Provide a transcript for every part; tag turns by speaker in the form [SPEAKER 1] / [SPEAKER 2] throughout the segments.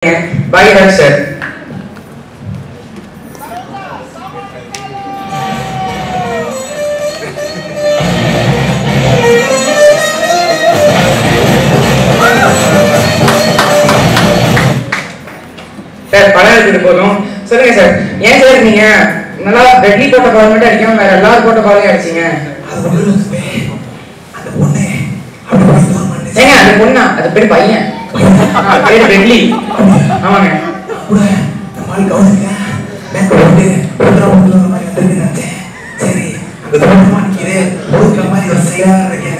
[SPEAKER 1] By her sir. Sir படம் எடுத்துட்டு போதும் சொல்லுங்க சார். ஏன் சார் நீங்க நல்லா வெட்டி போட்ட கால் மட்டும் அடிக்காம வேற எல்லாரும் போட்ட காலையும் அடிச்சீங்க? ஏங்க அந்த பொண்ணா? அது பேர் பையன். பேர் பெட்லி. ஆமாங்க.
[SPEAKER 2] சரி அந்த மாதிரி ஒரு செயலா இருக்கேன்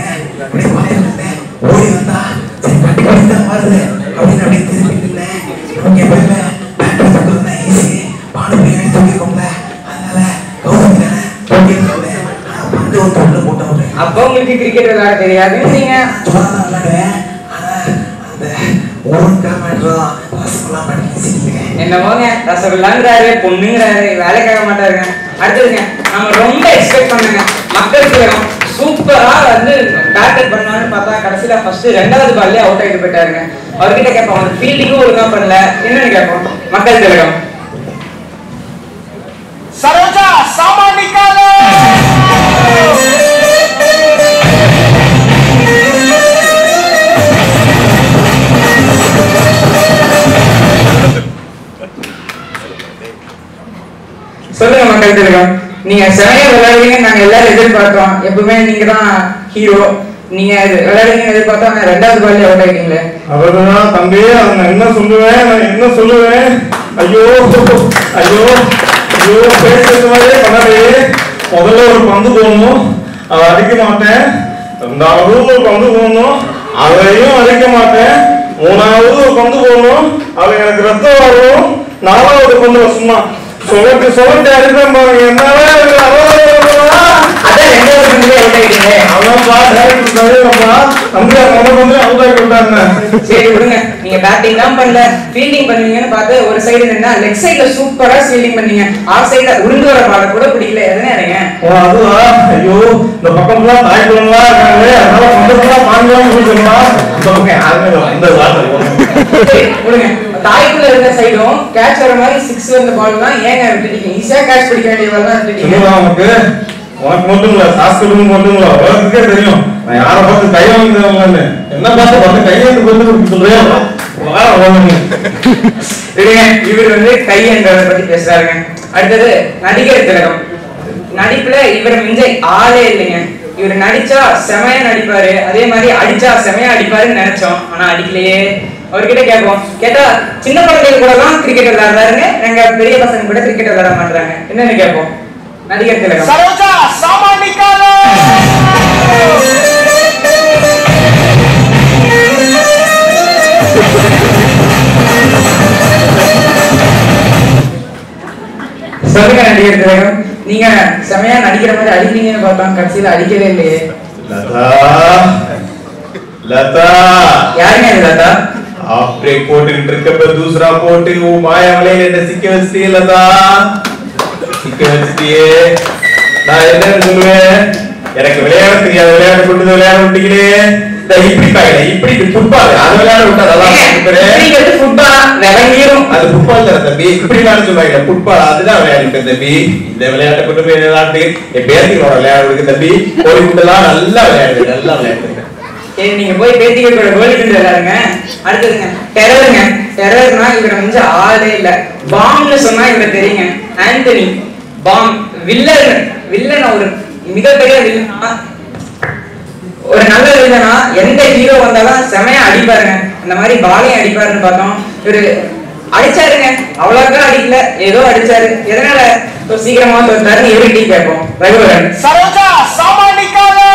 [SPEAKER 2] ஓடி வந்தா சரி கட்டி தான் வருது அப்படின்னு அப்படியே திரும்பிட்டு ஈஸி பாடு தூக்கிக்கோங்க அதனால கௌரவம் தானே வந்து ஒரு தொழில் போட்டவங்க.
[SPEAKER 1] அப்போ உங்களுக்கு கிரிக்கெட் விளையாட தெரியாது நீங்க?
[SPEAKER 2] விளையாடுவேன் ஆனா அந்த
[SPEAKER 1] என்னமோங்க ரசகுல்லாங்கிறாரு பொண்ணுங்கிறாரு வேலைக்காக மாட்டாருங்க. அடுத்ததுங்க நம்ம ரொம்ப எக்ஸ்பெக்ட் பண்ணுங்க மக்களுக்கு சூப்பரா வந்து பேட்டர் பண்ணுவான்னு பார்த்தா கடைசியில ஃபர்ஸ்ட் ரெண்டாவது பால்லே அவுட் ஆகிட்டு போயிட்டாருங்க. அவர்கிட்ட கேட்போம் அவர் ஃபீல்டிங்கும் ஒழுங்கா பண்ணல என்னன்னு கேட்போம். மக்கள் திலகம்
[SPEAKER 3] சரோஜா சாமான் நிக்காலே
[SPEAKER 1] சொல்லுங்க மக்கள் திலகம். நீங்க செமையா விளையாடுவீங்க நாங்க எல்லாரும் எதிர்பார்த்தோம். எப்பவுமே நீங்க தான் ஹீரோ. நீங்க விளையாடுவீங்க எதிர்பார்த்தோம். ரெண்டாவது பால்ல அவுட் ஆயிட்டீங்களே.
[SPEAKER 4] அவர்தான் தம்பி நான் என்ன சொல்லுவேன் ஐயோ ஐயோ ஐயோ பேசுறது மாதிரியே பண்ணவே. முதல்ல ஒரு பந்து போடணும் அதை அடிக்க மாட்டேன். ரெண்டாவது ஒரு பந்து போடணும் அதையும் அடிக்க மாட்டேன். மூணாவது ஒரு பந்து போடணும் அது எனக்கு ரத்தம் வரும். நாலாவது பந்து சும்மா சொல்லிட்டு அடிப்பேன் பாருங்க. என்னால
[SPEAKER 1] சரி விடுங்க. நீங்க பேட்டிங் தான் பண்ணல ஃபீல்டிங் பண்ணுவீங்கன்னு பார்த்து ஒரு சைடு நின்னா லெக் சைடுல சூப்பரா ஃபீல்டிங் பண்ணீங்க. ஆஃப் சைடுல உருண்டு வர பால கூட பிடிக்கல. எதுனே அடைங்க.
[SPEAKER 4] அதுவா ஐயோ இந்த பக்கம்லாம் தாய்க்குள்ளா இருக்காங்க. அதனால பக்கம்லாம் வாங்கலாம் சொல்லலாம். ஓகே அந்த வார்த்தை
[SPEAKER 1] விடுங்க. தாய்க்குள்ள இருந்த சைடும் கேட்ச் வர மாதிரி 6 வந்த பால் தான் ஏங்க விட்டுட்டீங்க? ஈஸியா கேட்ச் பிடிக்க வேண்டிய பால் தான் விட்டுட்டீங்க.
[SPEAKER 4] நமக்கு உனக்கு மட்டும் இல்ல சாஸ்திரம் மட்டும் இல்ல உலகத்துக்கே தெரியும் நான் யாரை பார்த்து கை வாங்கினேன்னு. என்ன பார்த்து கையெழுத்து கொடுத்து சொல்றேன்.
[SPEAKER 1] இவர் வந்து கை என்றதை பத்தி பேசுறாருங்க. அடுத்தது நடிகர் திலகம். நடிப்புல இவர் மிஞ்ச ஆளே இல்லைங்க. இவர் நடிச்சா செமையா நடிப்பாரு. அதே மாதிரி அடிச்சா செமையா அடிப்பாருன்னு நினைச்சோம். ஆனா அடிக்கலையே. அவர்கிட்ட கேட்போம். கேட்டா சின்ன குழந்தைகள் கூட தான் கிரிக்கெட் விளையாடுறாருங்க. நாங்க பெரிய பசங்க கூட கிரிக்கெட் விளையாட மாட்டாங்க. என்னன்னு கேட்போம். நடிகர் திலகம்
[SPEAKER 3] சரோஜா சாமான் நிக்காலே
[SPEAKER 1] சொல்லுங்க நடிகர் திலகம். நீங்க செமையா நடிக்கிற மாதிரி அடிப்பீங்கன்னு பார்த்தோம். கடைசியில அடிக்கவே இல்லையே.
[SPEAKER 4] लता
[SPEAKER 1] யாருங்க இது லதா?
[SPEAKER 4] आप ब्रेक போட்டுக்கிட்டு இருக்கப்ப दूसरा போட்டு ஓ மாயாவளே என்ன சிக்க வச்சிட்டியே லதா. சிக்க வச்சிட்டியே. நான் என்ன சொல்லுவேன் எனக்கு விளையாட தெரியாது. விளையாட கொண்டு விளையாட விட்டீங்களே. இப்படி பாக்கல இப்படி ஃபுட்பால் அது விளையாட விட்டா நல்லா
[SPEAKER 1] இது ஃபுட்பால் விளங்கிரும்.
[SPEAKER 4] அது ஃபுட்பால் தான் தம்பி. இப்படி விளையாட சொல்லுவாங்க ஃபுட்பால் அதுதான் விளையாடிட்டு தம்பி. இந்த விளையாட்டை கொண்டு போய் விளையாட்டு என் பேத்திகளோட விளையாடுறதுக்கு தம்பி கோழி குண்டெல்லாம் நல்லா விளையாடுது.
[SPEAKER 1] சரி நீங்க போய் பேத்திகளோட கோலி குண்டு விளையாடுங்க. அடுத்ததுங்க டெரருங்க. டெரர்னா இவரை வந்து ஆளே இல்ல. பாம்னு சொன்னா இவரை தெரியுங்க. ஆண்டனி பாம் வில்லன் ஒரு மிகப்பெரிய வில்லனா ஒரு நல்ல வில்லனா எந்த ஹீரோ வந்தாலும் செமையா அடிப்பாருங்க. அந்த மாதிரி பாலையும் அடிப்பாருன்னு பார்த்தோம். இவரு அடிச்சாருங்க. அவ்வளவுதான் அடிக்கல ஏதோ அடிச்சாரு. எதனால சீக்கிரமா தோற்றாருன்னு எவ்ரி கேட்போம். ரகுவரன்
[SPEAKER 3] சரோஜா சாமான் நிக்காலே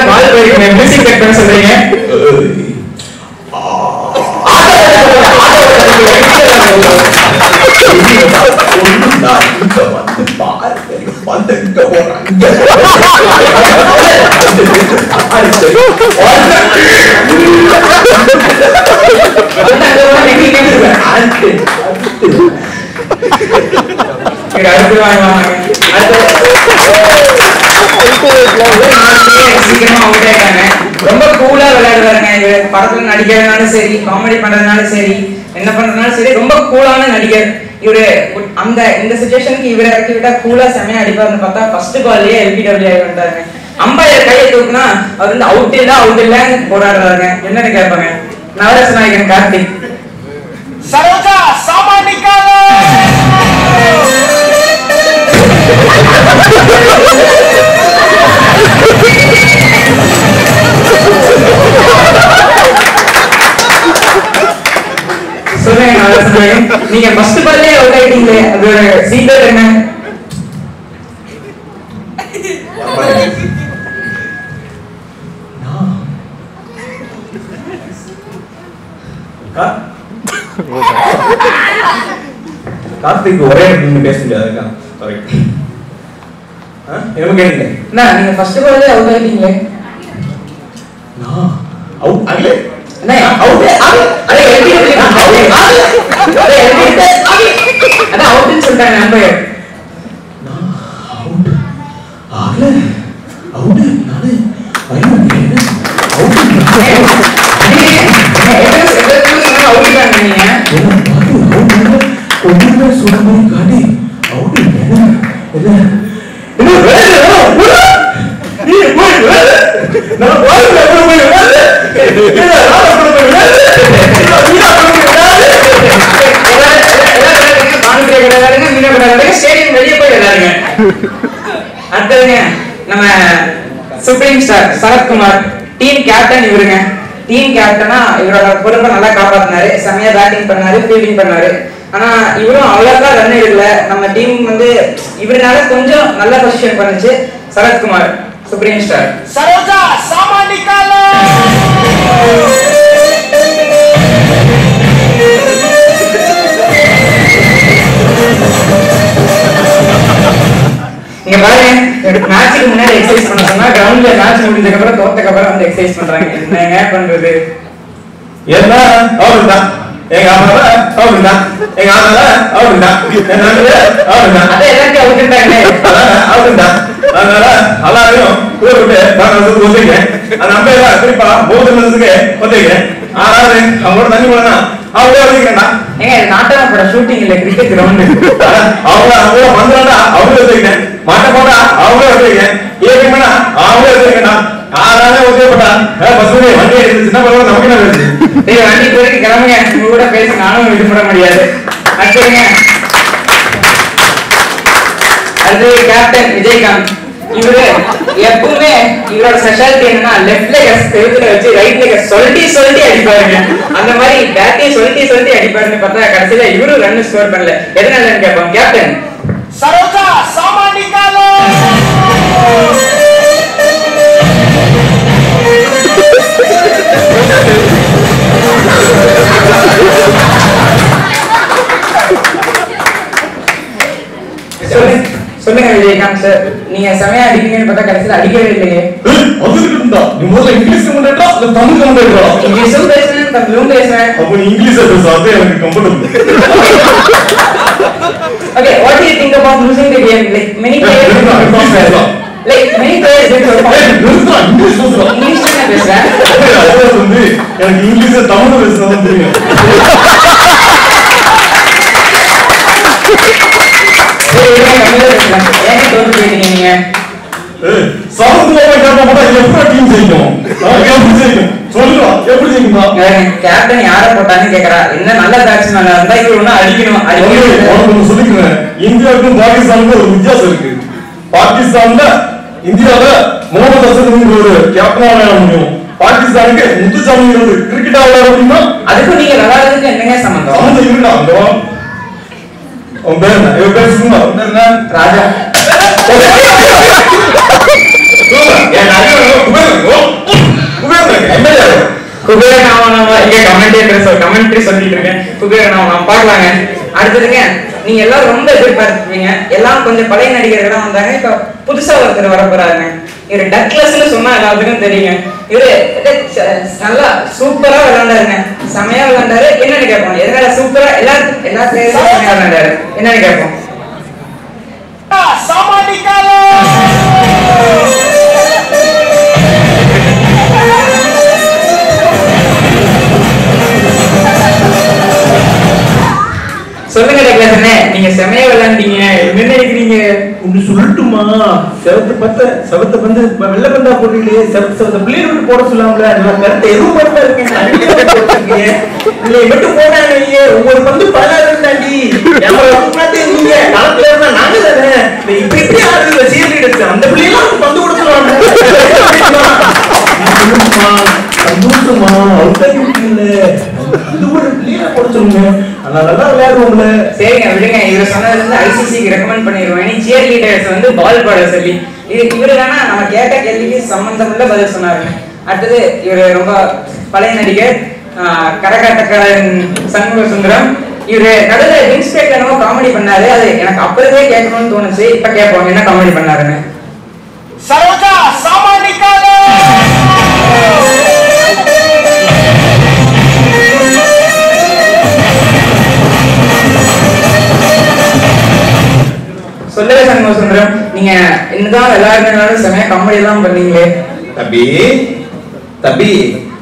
[SPEAKER 1] பால் போயிருக்கீங்க. மியூசிக் கட் பண்ண சொல்றீங்க. அடுத்து வாங்க. சீக்கிரமா அவுட் ஆயிட்டாங்க. ரொம்ப கூலா விளையாடுவாருங்க இவர். படத்துல நடிக்கிறதுனாலும் சரி, காமெடி பண்றதுனாலும் சரி, என்ன பண்றதுனாலும் சரி, ரொம்ப கூலான நடிகர் இவரு. அந்த இந்த சிச்சுவேஷனுக்கு இவரை இறக்கி விட்டா கூலா செமையா அடிப்பாருன்னு பார்த்தா ஃபர்ஸ்ட் பால்லயே LBW ஆகிட்டாருங்க. அம்பையர் கையை தூக்குனா அவர் வந்து அவுட் இல்லன்னு போராடுறாருங்க. என்னன்னு கேட்பாங்க. நவரச நாயகன் கார்த்திக்.
[SPEAKER 3] सरोजा सामान निकालो।
[SPEAKER 1] சொல்லுங்க நவரச நாயகன், நீங்க ஃபர்ஸ்ட் பால்லே அவுட் ஆயிட்டீங்களே, அதோட சீக்ரெட் என்ன?
[SPEAKER 4] கார்த்திக் ஒரே இடத்துல பேச முடியாது. கரெக்ட். என்ன கேட்டீங்க?
[SPEAKER 1] நீங்க ஃபர்ஸ்ட் பால்லே அவுட் ஆயிட்டீங்களே.
[SPEAKER 4] நான் அவுட் ஆகல.
[SPEAKER 1] அவுட் அட LBW அட அவுட்னு சொல்றாங்க அம்பையர்.
[SPEAKER 2] நான் அவுட் ஆகல. அவுட் நானே ஐயோ என்ன அவுட் ஒன்றுமே சுடமே காட்டி அவுட்
[SPEAKER 1] அடுத்ததுங்க நம்ம supreme star Sarathkumar. Team captain இவருங்க. டீம் கேப்டனா இவரோட பொறுப்பை நல்லா காப்பாத்தினாரு. செமையா பேட்டிங் பண்ணாரு, ஃபீல்டிங் பண்ணாரு. ஆனா இவரும் அவ்வளவுதான் ரன் எடுக்கல. நம்ம டீம் வந்து இவருனால கொஞ்சம் நல்ல பொசிஷன் பண்ணுச்சு. Sarathkumar supreme star.
[SPEAKER 3] सरोजा सामान निकालो।
[SPEAKER 1] இங்க பாருங்க, மேட்சுக்கு முன்னாடி எக்ஸசைஸ் பண்ண சொன்னா கிரவுண்ட்ல மேட்ச் முடிஞ்சதுக்கு அப்புறம் தோத்ததுக்கு அப்புறம் வந்து எக்ஸசைஸ் பண்றாங்க. என்னங்க பண்றது?
[SPEAKER 4] என்ன அவுட்தான் எங்க அம்மா அவுட்தான் எங்க ஆனா அவுட்தான் என்ன அவுட்தான்
[SPEAKER 1] அத எல்லாரும் அவுட்ட்டாங்களே.
[SPEAKER 4] அவுட்தான். அதனால எல்லாரையும் கூப்பிட்டு நான் சொல்லுங்க. அந்த அம்பையா குறிப்பா போதுனதுக்கு வந்துங்க. ஆனாலும் அவங்களோட தண்ணி போனா அவங்களே வந்துக்கிறேன்டா.
[SPEAKER 1] ஏங்க நாட்டா பட ஷூட்டிங் இல்ல, கிரிக்கெட் கிரவுண்ட்.
[SPEAKER 4] அவங்க வந்தாண்டா அவங்களே வந்துக்கிறேன். மாட்ட போட்டா அவங்களே வந்துக்கிறேன். ஏகமேனா அவங்களே வந்துக்கிறேன்டா. ஆனாலே ஒத்துப்பட்டா பஸ்ஸுல வண்டி எடுத்து சின்ன பரவாயில்ல நமக்கு என்ன வேணும்?
[SPEAKER 1] டேய் வண்டி போயிட்டு கிளம்புங்க. உங்க கூட பேசி நானும் இது பண்ண முடியாது. அடுத்துங்க அது கேப்டன் விஜயகாந்த். இவரு எப்பவுமே இவரோட ஸ்பெஷாலிட்டி என்னன்னா லெஃப்ட் லெக் செவுத்துல வச்சு ரைட் லெக் சொல்லி அடிப்பாருங்க. அந்த மாதிரி பேட்டையை சொல்லி அடிப்பாருன்னு பார்த்தா கடைசியில இவரும் ரன் ஸ்கோர் பண்ணல. எதனாலன்னு கேட்போம். கேப்டன்
[SPEAKER 3] सरोजा सामान निकालो।
[SPEAKER 1] சொல்லுங்க விஜயகாந்த் சார், நீங்க செமையா அடிப்பீங்கன்னு பார்த்தா கடைசியில அடிக்கவே இல்லையே.
[SPEAKER 4] அது இருக்குடா. நீ முதல்ல இங்கிலீஷ் கமெண்டா இல்ல தமிழ் கமெண்டா?
[SPEAKER 1] இங்கிலீஷும் பேசுறேன், தமிழும் பேசுறேன்.
[SPEAKER 4] அப்ப நீ இங்கிலீஷ் பேசாதே எனக்கு comfortable.
[SPEAKER 1] Okay, what do you think about losing the game? Like many players did perform well.
[SPEAKER 4] English பேசுறா.
[SPEAKER 1] English தான் பேசுறேன்.
[SPEAKER 4] அது வந்து எனக்கு இங்கிலீஷ் தமிழ் பேசுறதா தெரியும்.
[SPEAKER 1] ஏன் தோத்து போயிட்டீங்க நீங்க?
[SPEAKER 4] சமத்துவமா கேட்க போட்டா எப்படி டீம் ஜெயிக்கும்? எப்படி ஜெயிக்கும் சொல்லுவா? எப்படி ஜெயிக்கும்?
[SPEAKER 1] கேப்டன் யார போட்டான்னு கேக்குறா. என்ன நல்ல பேட்ஸ்மேனா இருந்தா இவரு ஒண்ணு அடிக்கணும்.
[SPEAKER 4] சொல்லிக்கிறேன். இந்தியாவுக்கும் பாகிஸ்தானுக்கும் ஒரு வித்தியாசம் இருக்கு. பாகிஸ்தான்ல இந்தியால முகமது அசன் ஒரு கேப்டனா விளையாட முடியும். பாகிஸ்தானுக்கு முத்துசாமி கிரிக்கெட்டா விளையாட முடியுமா?
[SPEAKER 1] அதுக்கும் நீங்க விளையாடுறதுக்கு என்னங்க சம்பந்தம்?
[SPEAKER 4] சம்பந்தம் இருக்குடா. உன் பேர் என்ன? இவன் பேர் சும்மா
[SPEAKER 1] ராஜா. கமெண்ட்ரி சொல்லிட்டு இருக்கேன். குபேரன் பாக்கலாங்க. அடுத்ததுங்க நீங்க எல்லாரும் ரொம்ப எதிர்பார்த்துருக்கீங்க. எல்லாம் கொஞ்சம் பழைய நடிகர்கள் வந்தாங்க. இப்ப புதுசா ஒருத்தர் வர போறாங்க. இவரு டக்லஸ்ன்னு சொன்னா எல்லாத்துக்கும் தெரியுங்க. இவரு நல்லா சூப்பரா விளையாண்டாருங்க. செமையா விளையாண்டாரு. என்னன்னு கேட்போம். எதனால சூப்பரா எல்லா பிளேயரும் செமையா விளையாண்டாரு என்னன்னு கேட்போம்.
[SPEAKER 3] sama निकालो
[SPEAKER 1] சொல்லுங்க டக்ளஸ்ண்ணே, நீங்க செமையா விளையாண்டீங்க. என்ன நினைக்கிறீங்க?
[SPEAKER 2] ஒன்று சொல்லட்டுமா? செவத்தை வந்து வெள்ள பந்தா போட்டுட்டு செவத்த பிள்ளைய விட்டு போட சொல்லாமல கருத்தை எதுவும் போட்டா இருக்கேன். மட்டும் போட்டாங்க ஒவ்வொரு பந்து 16 தாண்டி நீங்க களத்துல இருந்தா நாங்க தானே இப்ப எப்படி ஆடுற சீர்லீடர்ஸ் அந்த பிள்ளைலாம் பந்து கொடுத்துருவாங்க. சந்தோஷமா இது ஒரு பிள்ளைய போட சொல்லுங்க. நல்லா விளையாடுவோம்ல.
[SPEAKER 1] சரிங்க விடுங்க, இவர் சொன்னதுல இருந்து ஐசிசிக்கு ரெக்கமெண்ட் பண்ணிடுவேன். சியர் லீடர்ஸ் வந்து பால் போட சொல்லி இவரு தானே நம்ம கேட்ட கேள்விக்கு சம்பந்தமுள்ள பதில் சொன்னாருங்க. அடுத்தது இவர் ரொம்ப பழைய நடிகர் கரகாட்டக்காரன் சண்முக சுந்தரம். இவரு நடுவில் வின்ஸ்பேக்ல என்னமோ காமெடி பண்ணாரு. அது எனக்கு அப்பவே கேட்கணும்னு தோணுச்சு. இப்ப கேட்போம் என்ன காமெடி பண்ணாருன்னு.
[SPEAKER 3] सरोजा सामान निकालो
[SPEAKER 1] சொல்லவே சண்முக சுந்தரம், நீங்க என்னதான் விளையாடுனாலும் செமையா காமெடி எல்லாம் பண்ணீங்களே.
[SPEAKER 2] தம்பி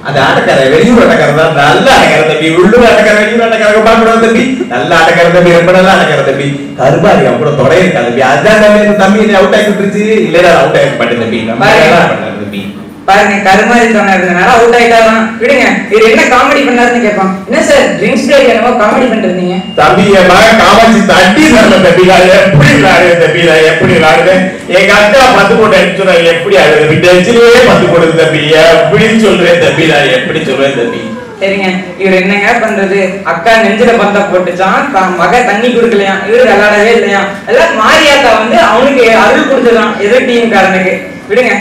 [SPEAKER 2] அந்த ஆட்டக்கார வெளியூர் ஆட்டக்கார தான் நல்ல ஆட்டக்கார தம்பி. உள்ளூர் ஆட்டக்கார வெளியூர் ஆட்டக்கார பாக்கணும் தம்பி. நல்ல ஆட்டக்கார தம்பி, ரொம்ப நல்ல ஆட்டக்கார தம்பி. கருபாரி அப்புறம் தொடை இருக்கா தம்பி. அதான் தம்பி அவுட் ஆகி விட்டுருச்சு. இல்லடா அவுட் ஆகி மாட்டேன் தம்பி. தம்பி
[SPEAKER 1] பாருங்க, கருமாரி சொன்னதுனால அவுட் ஆயிட்டாதான். விடுங்க, இவர் என்ன காமெடி பண்ணாருன்னு கேட்பான். என்ன சார் ட்ரிங்க்ஸ் பிரேக் என்னமோ காமெடி பண்ணிருந்தீங்க.
[SPEAKER 2] தம்பி என் மகன் காமாட்சி தட்டி தரல தம்பி. எப்படி விளையாடு தம்பி, எப்படி விளையாடு எங்க அக்கா 10 போட்டு அடிச்சுனா எப்படி ஆடுது டென்ஷன்லயே 10 போடுது தம்பி. எப்படின்னு சொல்றேன் தம்பி, நான் எப்படி சொல்றேன் தம்பி.
[SPEAKER 1] சரிங்க, இவர் என்னங்க பண்றது? அக்கா நெஞ்சில பந்தா போட்டுச்சான், மக தண்ணி குடுக்கலையா, இவரு விளையாடவே இல்லையா. எல்லாம் மாரியாக்கா வந்து அவனுக்கு அருள் கொடுத்ததான் எதிர் டீம் காரனுக்கு. விடுங்க.